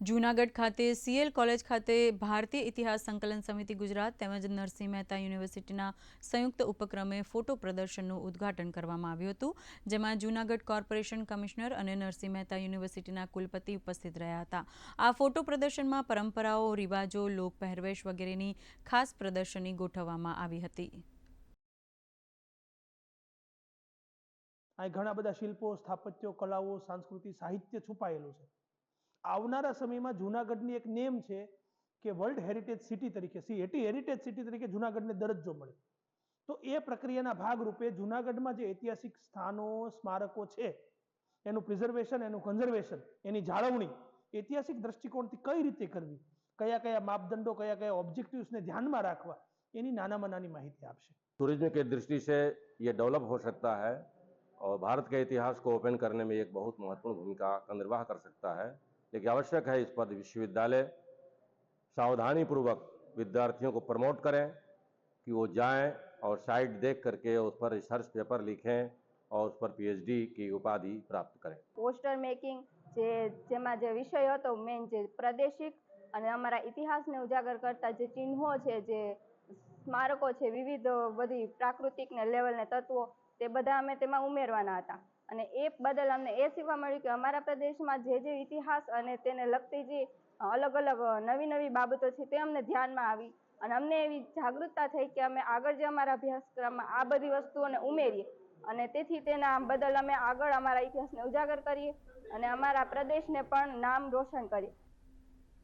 જૂનાગઢ ખાતે CL college ખાતે ભારતીય ઇતિહાસ સંકલન સમિતિ ગુજરાત તેમજ નરસિંહ મહેતા યુનિવર્સિટીના સંયુક્ત ઉપક્રમે ફોટો પ્રદર્શનનું ઉદ્ઘાટન કરવામાં આવ્યું હતું, જેમાં જૂનાગઢ કોર્પોરેશન કમિશનર અને નરસિંહ મહેતા યુનિવર્સિટીના કુલપતિ ઉપસ્થિત રહ્યા હતા। આ ફોટો પ્રદર્શનમાં પરંપરાઓ, રિવાજો, લોક પહેરવેશ વગેરેની ખાસ પ્રદર્શની ગોઠવવામાં આવી હતી। અહીં ઘણા બધા શિલ્પો, સ્થાપત્યો, કલાઓ, સંસ્કૃતિ, સાહિત્ય છુપાયેલું છે। આવનારા સમયમાં જૂનાગઢની એક નેમ છે કે વર્લ્ડ હેરિટેજ સિટી તરીકે હેરિટેજ સિટી તરીકે જૂનાગઢને દરજ્જો મળે। તો એ પ્રક્રિયાના ભાગરૂપે જૂનાગઢમાં જે ઐતિહાસિક સ્થાનો, સ્મારકો છે એનું પ્રિઝર્વેશન, એનું કન્ઝર્વેશન, એની જાળવણી ઐતિહાસિક દ્રષ્ટિકોણથી કઈ રીતે કરવી, કયા કયા માપદંડો, કયા કયા ऑब्जेक्टिव्स ધ્યાનમાં રાખવા, એની નાનામાં નાની માહિતી આપશે। टूरिज्म की दृष्टि से ये डेवलप हो सकता है और भारत के इतिहास को ओपन करने में एक बहुत महत्वपूर्ण भूमिका का निर्वाह कर सकता है। लेकिन आवश्यक है इस पर विश्वविद्यालय सावधानी पूर्वक विद्यार्थियों को प्रमोट करें कि वो जाएं और साइट देख करके उस पर रिसर्च पेपर लिखें और उस पर पीएचडी की उपाधि प्राप्त करें। पोस्टर मेकिंग જેમાં જે વિષય હતો મેઇન જે પ્રાદેશિક અને અમારા ઇતિહાસને ઉજાગર કરતા જે ચિહ્નો છે, જે સ્મારકો છે, વિવિધ બધી પ્રાકૃતિક ને લેવલને તત્વો, તે બધા અમે તેમાં ઉમેરવાના હતા। અને એ બદલ અમને એ શીખવા મળ્યું કે અમારા પ્રદેશમાં જે ઇતિહાસ અને તેને લગતી જે અલગ અલગ નવી નવી બાબતો છે તે અમને ધ્યાનમાં આવી અને અમને એવી જાગૃતતા થઈ કે અમે આગળ જે અમારા અભ્યાસક્રમમાં આ બધી વસ્તુઓને ઉમેરીએ અને તેથી તેના બદલ અમે આગળ અમારા ઇતિહાસને ઉજાગર કરીએ અને અમારા પ્રદેશને પણ નામ રોશન કરીએ।